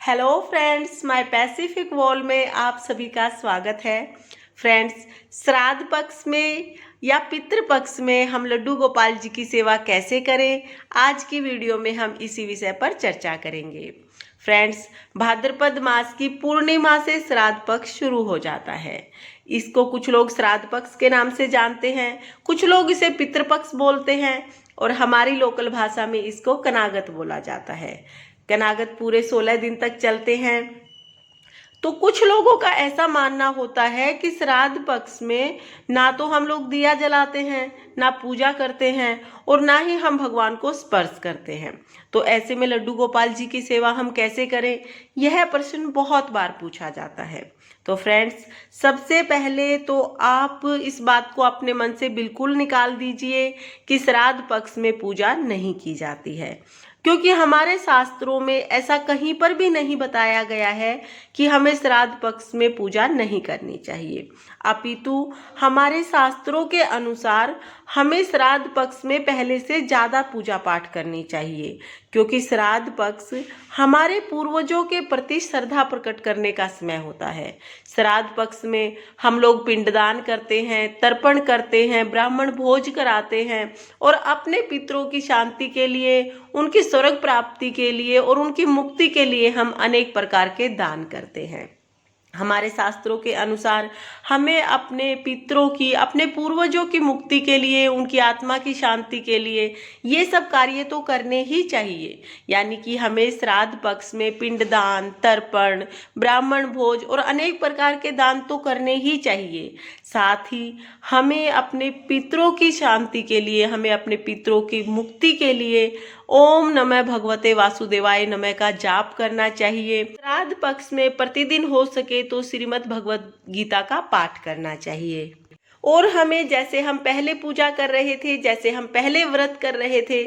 Hello friends, my Pacific wall में आप सभी का स्वागत है। फ्रेंड्स, श्राद्ध पक्ष में या पितृ पक्ष में हम लड्डू गोपाल जी की सेवा कैसे करें, आज की वीडियो में हम इसी विषय पर चर्चा करेंगे। फ्रेंड्स, भाद्रपद मास की पूर्णिमा से श्राद्ध पक्ष शुरू हो जाता है। इसको कुछ लोग श्राद्ध पक्ष के नाम से जानते हैं, कुछ लोग इसे पितृपक्ष बोलते हैं और हमारी लोकल भाषा में इसको कनागत बोला जाता है। कनागत पूरे 16 दिन तक चलते हैं। तो कुछ लोगों का ऐसा मानना होता है कि श्राद्ध पक्ष में ना तो हम लोग दिया जलाते हैं, ना पूजा करते हैं और ना ही हम भगवान को स्पर्श करते हैं। तो ऐसे में लड्डू गोपाल जी की सेवा हम कैसे करें, यह प्रश्न बहुत बार पूछा जाता है। तो फ्रेंड्स, सबसे पहले तो आप इस बात को अपने मन से बिल्कुल निकाल दीजिए कि श्राद्ध पक्ष में पूजा नहीं की जाती है, क्योंकि हमारे शास्त्रों में ऐसा कहीं पर भी नहीं बताया गया है कि हमें श्राद्ध पक्ष में पूजा नहीं करनी चाहिए। अपितु हमारे शास्त्रों के अनुसार हमें श्राद्ध पक्ष में पहले से ज़्यादा पूजा पाठ करनी चाहिए, क्योंकि श्राद्ध पक्ष हमारे पूर्वजों के प्रति श्रद्धा प्रकट करने का समय होता है। श्राद्ध पक्ष में हम लोग पिंडदान करते हैं, तर्पण करते हैं, ब्राह्मण भोज कराते हैं और अपने पितरों की शांति के लिए, उनकी स्वर्ग प्राप्ति के लिए और उनकी मुक्ति के लिए हम अनेक प्रकार के दान करते हैं। हमारे शास्त्रों के अनुसार हमें अपने पितरों की, अपने पूर्वजों की मुक्ति के लिए, उनकी आत्मा की शांति के लिए ये सब कार्य तो करने ही चाहिए। यानी कि हमें श्राद्ध पक्ष में पिंडदान, तर्पण, ब्राह्मण भोज और अनेक प्रकार के दान तो करने ही चाहिए। साथ ही हमें अपने पितरों की शांति के लिए, हमें अपने पितरों की मुक्ति के लिए ओम नमः भगवते वासुदेवाय नमः का जाप करना चाहिए। श्राद्ध पक्ष में प्रतिदिन हो सके तो श्रीमद् भगवत गीता का पाठ करना चाहिए। और हमें जैसे हम पहले पूजा कर रहे थे, जैसे हम पहले व्रत कर रहे थे,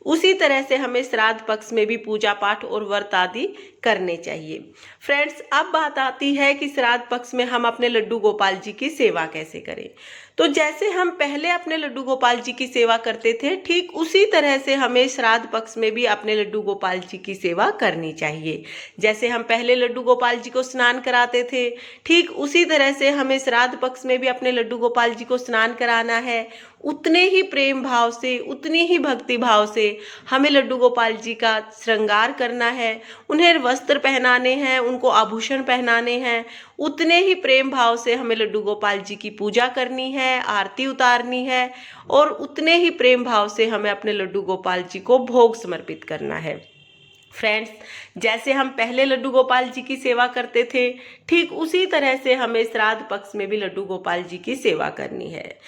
उसी तरह से हमें श्राद्ध पक्ष में भी पूजा पाठ और व्रत आदि करने चाहिए। फ्रेंड्स, अब बात आती है कि श्राद्ध पक्ष में हम अपने लड्डू गोपाल जी की सेवा कैसे करें। तो जैसे हम पहले अपने लड्डू गोपाल जी की सेवा करते थे, ठीक उसी तरह से हमें श्राद्ध पक्ष में भी अपने लड्डू गोपाल जी की सेवा करनी चाहिए। जैसे हम पहले लड्डू गोपाल जी को स्नान कराते थे, ठीक उसी तरह से हमें श्राद्ध पक्ष में भी अपने लड्डू गोपाल जी को स्नान कराना है। उतने ही प्रेम भाव से, उतनी ही भक्ति भाव से हमें लड्डू गोपाल जी का श्रृंगार करना है, उन्हें वस्त्र पहनाने हैं, उनको आभूषण पहनाने हैं। उतने ही प्रेम भाव से हमें लड्डू गोपाल जी की पूजा करनी है, आरती उतारनी है और उतने ही प्रेम भाव से हमें अपने लड्डू गोपाल जी को भोग समर्पित करना है। फ्रेंड्स, जैसे हम पहले लड्डू गोपाल जी की सेवा करते थे, ठीक उसी तरह से हमें श्राद्ध पक्ष में भी लड्डू गोपाल जी की सेवा करनी है।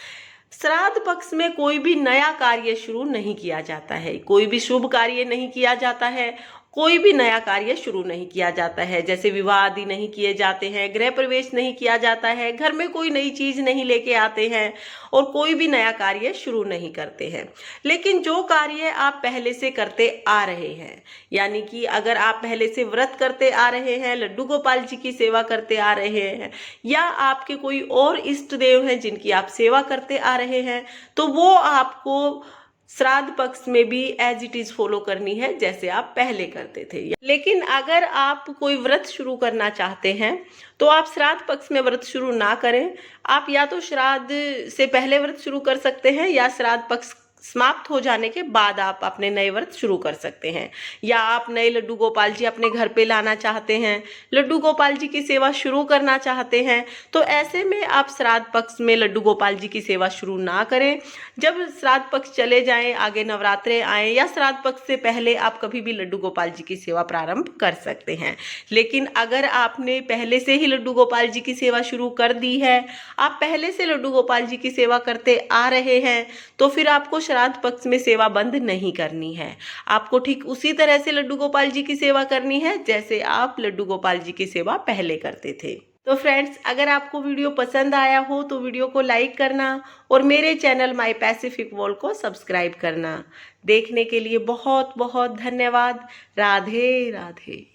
श्राद्ध पक्ष में कोई भी नया कार्य शुरू नहीं किया जाता है, कोई भी शुभ कार्य नहीं किया जाता है, कोई भी नया कार्य शुरू नहीं किया जाता है। जैसे विवाह आदि नहीं किए जाते हैं, गृह प्रवेश नहीं किया जाता है, घर में कोई नई चीज नहीं लेके आते हैं और कोई भी नया कार्य शुरू नहीं करते हैं। लेकिन जो कार्य आप पहले से करते आ रहे हैं, यानी कि अगर आप पहले से व्रत करते आ रहे हैं, लड्डू गोपाल जी की सेवा करते आ रहे हैं, या आपके कोई और इष्ट देव हैं जिनकी आप सेवा करते आ रहे हैं, तो वो आपको श्राद्ध पक्ष में भी एज इट इज फॉलो करनी है जैसे आप पहले करते थे। लेकिन अगर आप कोई व्रत शुरू करना चाहते हैं तो आप श्राद्ध पक्ष में व्रत शुरू ना करें। आप या तो श्राद्ध से पहले व्रत शुरू कर सकते हैं, या श्राद्ध पक्ष समाप्त हो जाने के बाद आप अपने नए व्रत शुरू कर सकते हैं। या आप नए लड्डू गोपाल जी अपने घर पे लाना चाहते हैं, लड्डू गोपाल जी की सेवा शुरू करना चाहते हैं, तो ऐसे में आप श्राद्ध पक्ष में लड्डू गोपाल जी की सेवा शुरू ना करें। जब श्राद्ध पक्ष चले जाएं, आगे नवरात्रे आए या श्राद्ध पक्ष से पहले आप कभी भी लड्डू गोपाल जी की सेवा प्रारंभ कर सकते हैं। लेकिन अगर आपने पहले से ही लड्डू गोपाल जी की सेवा शुरू कर दी है, आप पहले से लड्डू गोपाल जी की सेवा करते आ रहे हैं, तो फिर आपको श्राद्ध पक्ष में सेवा बंद नहीं करनी है। आपको ठीक उसी तरह से लड्डू गोपाल जी की सेवा करनी है जैसे आप लड्डू गोपाल जी की सेवा पहले करते थे। तो फ्रेंड्स, अगर आपको वीडियो पसंद आया हो तो वीडियो को लाइक करना और मेरे चैनल माय पैसिफिक वॉल को सब्सक्राइब करना। देखने के लिए बहुत बहुत धन्यवाद। राधे राधे।